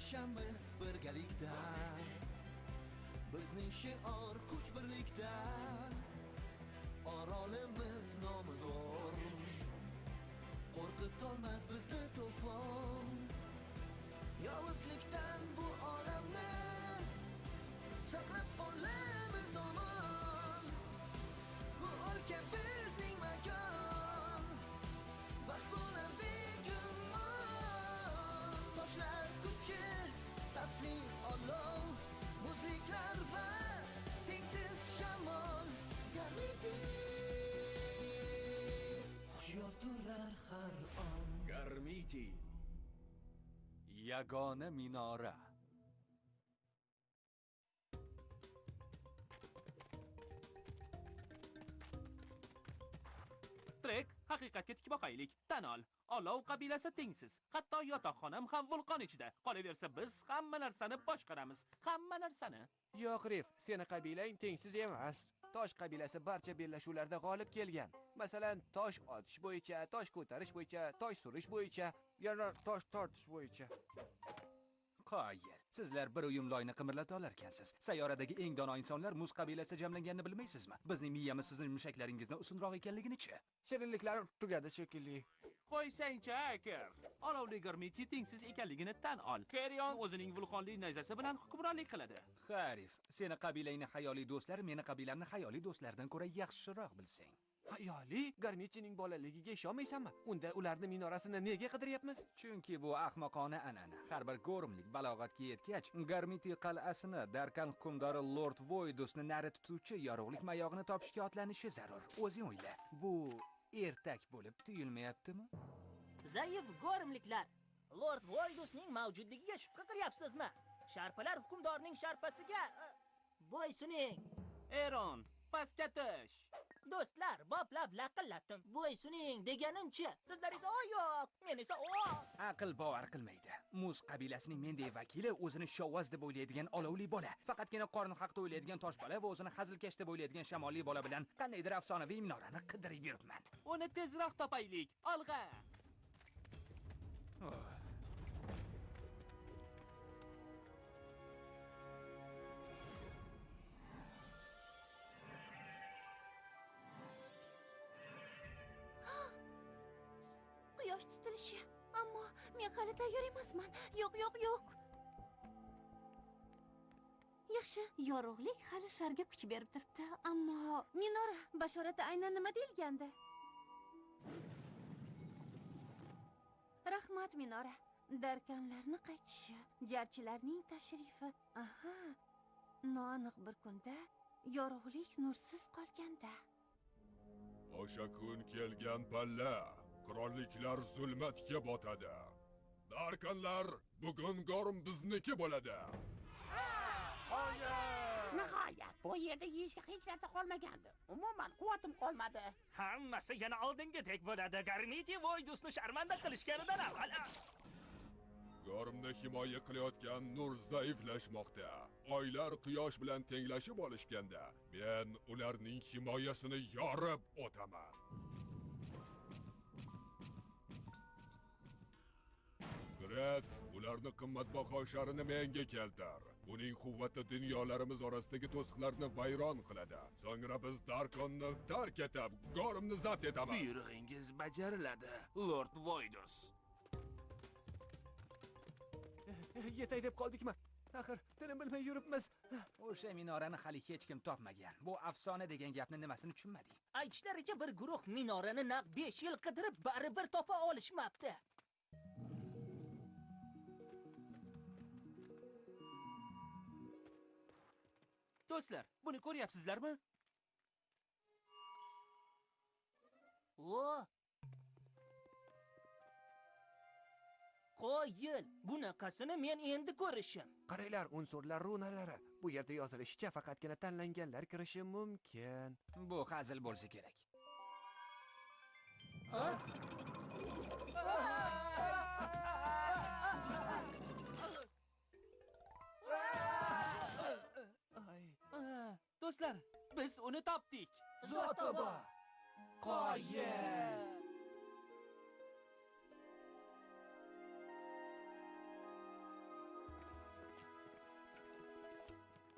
yashamiz birgalikda. Bizning shior kuch birlikda. Orolimiz nomidor. Qo'rqitolmas bizni to'fon. Yolg'izlikdan bu olamni saqlab qolamiz omon. Bu o'lka bizning makon. Baxt bo'lar begumon. Toshlar kuchi, tafli olov, muzliklar va tengsiz shamol. Garmiti hushyor turar har on. Garmiti yagona minora. Trek, haqiqatga tik boqaylik. Tan ol, olov qabilasi tengsiz. Hatto yotoqxonam ham vulqon ichida. Qolaversa biz hamma narsani boshqaramiz. Hamma narsani. Yo'q, Rif, seni qabilang tengsiz emas. Tosh qabilasi barcha bellashuvlarda g'olib kelgan. Masalan, tosh otish bo'yicha, tosh ko'tarish bo'yicha, tosh surish bo'yicha, yana tosh tortish bo'yicha. Qoyil. Sizlar bir uyum loyni qimirlata olarkansiz. Sayyoradagi eng dono insonlar muz qabilasi jamlanganini bilmaysizmi? Bizning miyamiz sizning mushaklaringizdan ustunroq ekanligini-chi? Shirinliklar tugadi shekilli. Qo'ysang-chi, Aker. Olovli Garmiti tengsiz ekanligini tan ol. Kerion o'zining vulqonli nayzasi bilan hukmronlik qiladi. Xarif, seni qabilangni hayoliy do'stlar meni qabilamni hayoliy do'stlardan ko'ra yaxshiroq bilsang. Hayoli? Garmitining bolaligiga ishonmaysanmi? Unda ularni minorasini nega qidiryapmiz? Chunki bu ahmoqona an'ana. Har bir go'rimlik balog'atga yetgach, Garmiti qal'asini Darkan hukmdori Lord Voidusni nari tutuvchi yorug'lik mayog'ini topishga otlanishi zarur. O'zing o'yla. Bu ertak bo'lib tuyulmayaptimi? Zaif go'rimliklar. Lord Voidusning mavjudligiga shubha qilyapsizmi? Sharpalar hukmdorning sharpasiga bo'ysuning. Eron, pastga tush. Do'stlar, boplab laqillatdim. Bo'ysuning deganim-chi? Sizlar esa o yo'q, men esa o. Aql bovar qilmaydi. Muz qabilasining mendek vakili o'zini shovvaz deb o'ylaydigan olovli bola, faqatgina qorni haqda o'ylaydigan tosh bola va o'zini hazilkash deb o'ylaydigan shamolli bola bilan qandaydir afsonaviy minorani qidirib yuribman. Uni tezroq topaylik. Olg'a. Quyosh tutilishi. Ammo men hali tayyor emasman. Yo'q. Yaxshi, yorug'lik hali sharga kuch berib turibdi, ammo minora bashorati aynan nima deyilgandi? Rahmat minora. Darkanlarni qaytishi, jarchilarning tashrifi. Aha. Noaniq bir kunda yorug'lik nursiz qolganda. O'sha kun kelgan palla qirolliklar zulmatga botadi. Darkanlar bugun Gorm bizniki bo'ladi. Nihoyat, bu yerda yeyishga hech narsa qolmagandi. Umuman quvvatim qolmadi. Hammasi yana oldingidek bo'ladi. Garmiti Voidusni sharmanda qilishganidan avval. Gormni himoya qilayotgan nur zaiflashmoqda. Oylar quyosh bilan tenglashib olishganda, men ularning himoyasini yorib o'taman. Gret, ularni qimmatbaho sharini menga keltir. Uning quvvati dunyolarimiz orasidagi to'siqlarni vayron qiladi. So'ngra biz Darkonni tark etib, Gormni zabt etamiz. Buyrug'ingiz bajariladi, Lord Voidus. Yetay deb qoldikmi? Axir, tinim bilmay yuribmiz. O'sha minorani hali hech kim topmagan. Bu afsona degan gapni nimasini tushunmading? Aytishlaricha bir guruh minorani naq 5 yil qidirib baribir topa olishmabdi. Do'stlar, buni ko'ryapsizlarmi? O! Qo'yil, bunaqasini men endi ko'rishim. Qaranglar, unsurlar runalari. Bu yerda yozilishicha faqatgina tanlanganlar kirishi mumkin. Bu hazil bo'lsa kerak. Do'stlar, biz uni topdik. Zotoba! Qoyil!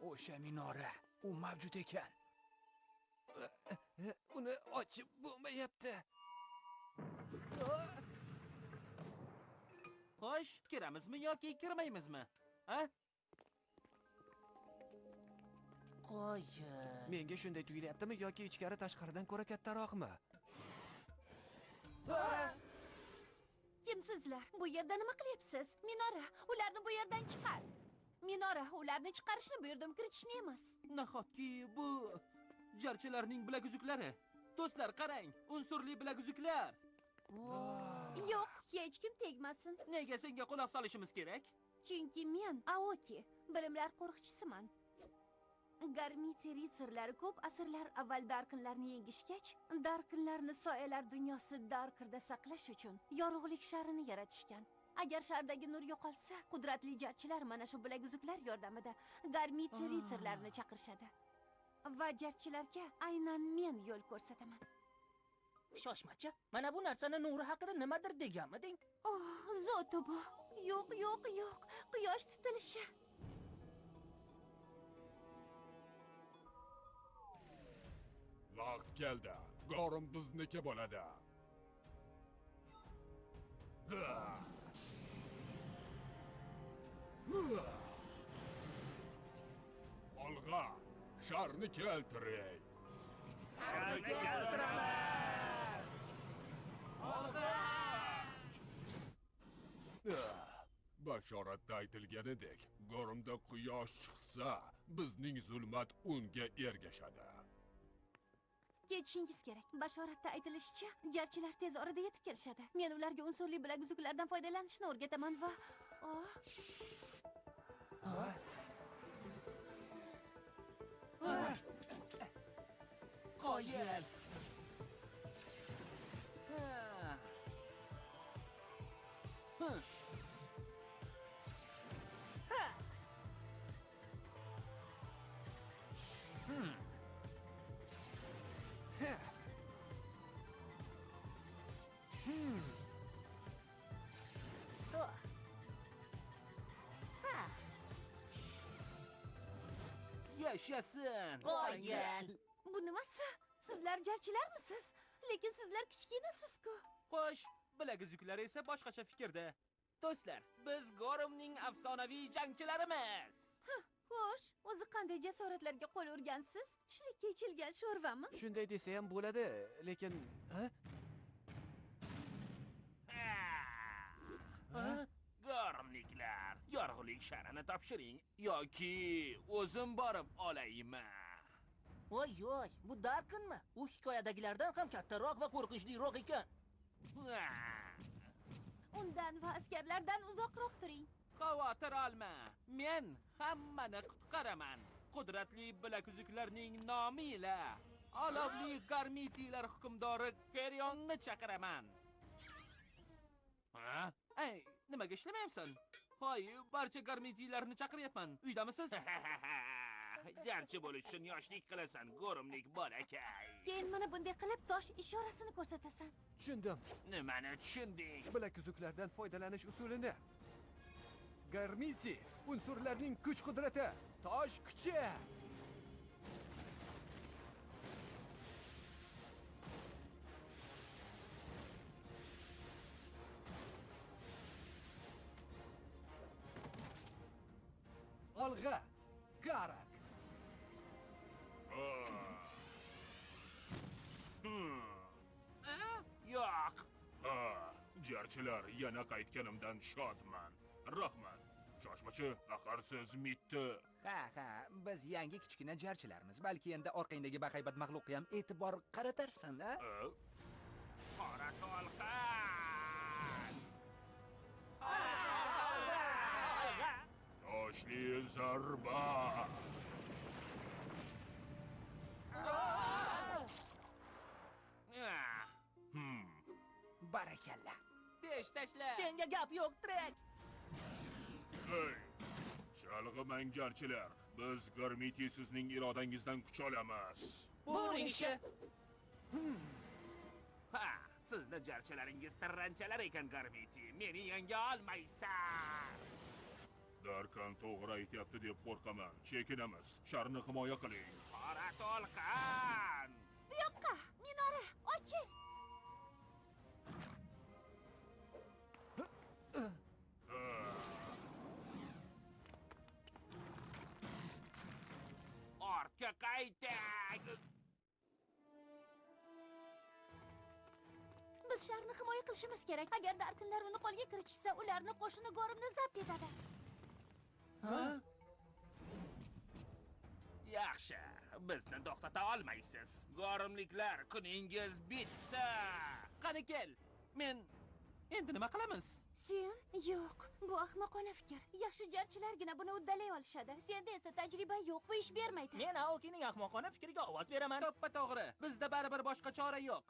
O'sha minora, u mavjud ekan. Uni ochib bo'lmayapti. Xo'sh, kiramizmi yoki kirmaymizmi? Ha? Qo'yib. Menga shunday tuyulyaptimi yoki ichkari tashqaridan ko'ra kattaroqmi? Kimsizlar? Bu yerda nima qilyapsiz? Minora, ularni bu yerdan chiqar. Minora, ularni chiqarishni buyurdim, kiritishni emas. Nahotki bu jarchilarning bilaguzuklari. Do'stlar, qarang, unsurli bilaguzuqlar. Yo'q, hech kim tegmasin. Nega senga quloq solishimiz kerak? Chunki men Aoki, bilimlar qo'riqchisiman. Garmiti ritsarlari ko'p asrlar avval Darkinlarni yengishgach, Darkinlarni soyalar dunyosi Darkirda saqlash uchun yorug'lik sharini yaratishgan. Agar shardagi nur yo'qolsa, qudratli jarchilar mana shu bilaguzuklar yordamida Garmiti ritsarlarini chaqirishadi. Va jarchilarga aynan men yo'l ko'rsataman. Shoshmachi, mana bu narsani nuri haqida nimadir deganmiding? Oh, zoti bu. Yo'q, yo'q, yo'q. Quyosh tutilishi. Vaqt keldi. Gorim bizniki bo'ladi. Olg'a, sharni keltiring. Sharni keltiraman. Bashoratda aytilganidek, Gorimda quyosh chiqsa, bizning zulmat unga ergashadi. Ketishingiz kerak. Bashoratda aytilishicha, jarchilar tez orada yetib kelishadi. Men ularga unsurli bilaguzuklardan foydalanishni o'rgataman va Qoyil. Yaşasın. Qoyil. bu nimasi? Sizlar jarchilarmisiz? Lekin sizlar kichkinasiz-ku. Xo'sh, bilaguzuklar esa boshqacha fikrda. Do'stlar, biz Gorimning afsonaviy jangchilarimiz. Xo'sh, o'zi qanday jasoratlarga qo'l urgansiz? Tushlikka ichilgan sho'rvami? Shunday desa ham bo'ladi, lekin Gorimliklar, yorug'lik sharini topshiring yoki o'zim borib olayman. Voy, bu Darkinmi? U hikoyadagilardan ham kattaroq va qo'rqinchliroq ekan. Undan va askarlardan uzoqroq turing. Xavotir olma. Men hammani qutqaraman. Qudratli bilaguzuklarning nomi ila olovli Garmitilar hukmdori Kerionni chaqiraman. Ha? Ey, nimaga ishlamayapsan? Hoy, barcha Garmitilarni chaqiryapman. Uydamisiz? Jarchi bo'lish uchun yoshlik qilasan, Gorimlik bolakay. Keyin mana bunday qilib tosh ishorasini ko'rsatasan. tushundim. Nimani tushunding? Bilaguzuklardan foydalanish usulini. Garmiti, unsurlarning kuch-qudrati, tosh kuchi. Olg'a, Garak. Yo'q. Jarchilar, yana qaytganimdan shodman. Rahmat. Shoshmachi, axir siz mitni. Ha, biz yangi kichkina jarchilarmiz. Balki endi orqangdagi bahaybat mag'luqqa ham e'tibor qaratarsan, a? Qora to'lqin. Toshli zarba. Barakalla. Besh tashla. Senga gap yo'q, Trek. Hey, chalg'imang jarchilar. Biz Garmiti sizning irodangizdan kuch olamiz. Bu uning ishi. Ha, sizni jarchilaringiz tirranchalar ekan, Garmiti. Meni yenga olmaysan. Dar Darkan to'g'ri aytyapti deb qo'rqaman. Chekinamiz. Sharni himoya qiling. Qora to'lqin! Bu yoqqa, minora, ochil. Ortga qayting! Biz sharni himoya qilishimiz kerak. Agar Darkinlar uni qo'lga kiritishsa, ularni qo'shini Gormni zabt etadi. Yaxshi, bizni to'xtata olmaysiz. Gorimliklar, kuningiz bitdi. Qani kel. Men endi nima qilamiz? Sen? Yo'q, bu ahmoqona fikr. Yaxshi jarchilargina buni uddalay olishadi. Senda esa tajriba yo'q, bu ish bermaydi. Men Aokining ahmoqona fikriga ovoz beraman. To'ppa to'g'ri. Bizda baribir boshqa chora yo'q.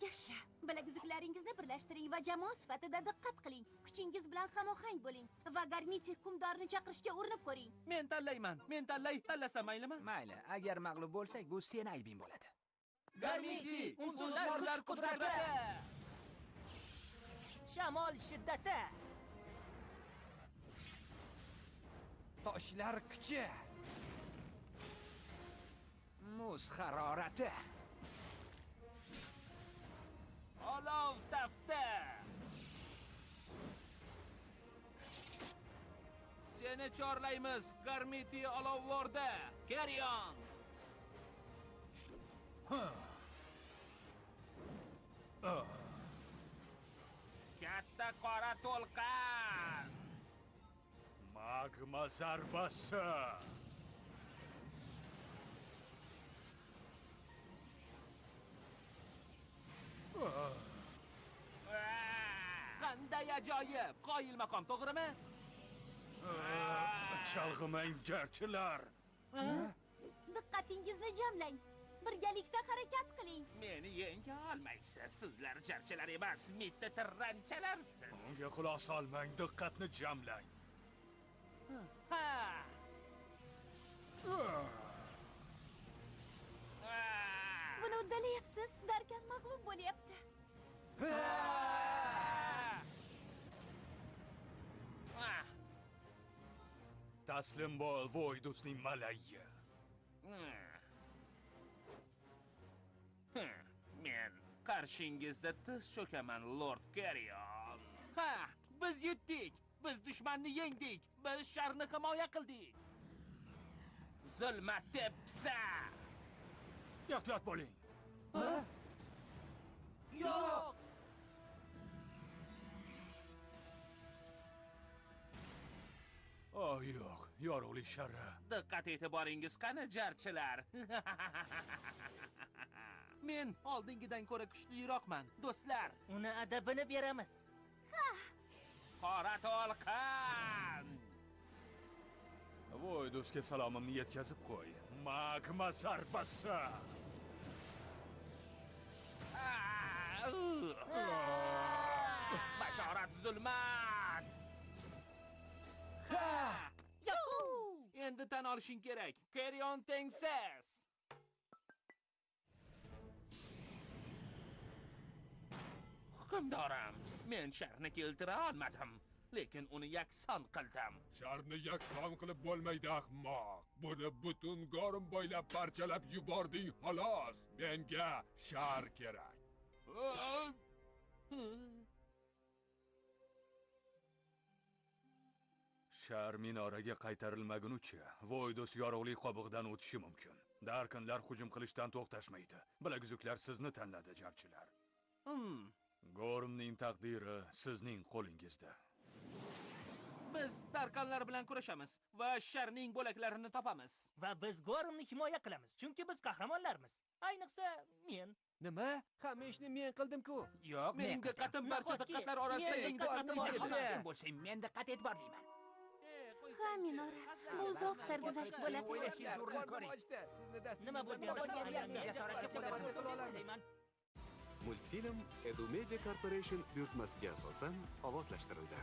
Yaxshi, bilaguzliklaringizni birlashtiring va jamoa sifatida diqqat qiling. Kuchingiz bilan hamohang bo'ling va Garmiti hukmdorni chaqirishga urinib ko'ring. Men tanlayman. Men tanlasam maylimi? Mayli, agar mag'lub bo'lsak, bu seni aybing bo'ladi. Garmiti, unsurlar qudrati. Shamol shiddati. Toshlar kuchi. Muz harorati. Olov tafti. Seni chorlaymiz, Garmiti olovlarda. Carry on. Katta qora to'lqin. Magma zarbasi. Qanday ajoyib! Qoyil maqom, to'g'rimi? Chalg'imang jarchilar. Diqqatingizni jamlang. Birgalikda harakat qiling. Meni yenga olmaysiz. Sizlar jarchilar emas, mitti tirranchalarsiz. Unga quloq solmang, diqqatni jamlang. Ha! Buni uddalayapsiz. Darkan mag'lub bo'lyapti. Taslim bo'l, Voidusning malayi. Men qarshingizda tiz cho'kaman, Lord Carrion. Ha, biz yutdik. Biz dushmanni yengdik. Biz sharni himoya qildik. Zulmat tepsa. Ehtiyot bo'ling. Yo'q. Yo'q, yorug'lik sharri. Diqqat e'tiboringiz qani, jarchilar? Men oldingidan ko'ra kuchliroqman, do'stlar. Uni adabini beramiz. Qora to'lqin. Voidusga salomimni yetkazib qo'y. Magma zarbasi. Bashorat zulmat. Endi tan olishing kerak. Carrion tengsiz. Hukmdorim, men sharni keltira olmadim, lekin uni yakson qildim. Sharni yakson qilib bo'lmaydi, ahmoq. Buni butun Gorim bo'ylab parchalab yubording, xolos. Menga shar kerak. Shar minoraga qaytarilmagunicha Voidus yorug'lik qobig'idan o'tishi mumkin. Darkinlar hujum qilishdan to'xtashmaydi. Bilaguzuklar sizni tanladi, jarchilar. Gorimning taqdiri sizning qo'lingizda. Biz Darkanlar bilan kurashamiz va sharning bo'laklarini topamiz. Va biz Gormni himoya qilamiz, chunki biz qahramonlarmiz. Ayniqsa men. Nima? Hamma ishni men qildim-ku. Yo'q, Mening diqqatim barcha diqqatlar orasida eng diqqatli sen bo'lsang, men diqqat e'tiborliman. Ha, minora. Bu uzoq sarguzasht bo'ladi. Nima bo'lgan? Multfilm Edu Media Corporation buyurtmasiga asosan ovozlashtirildi.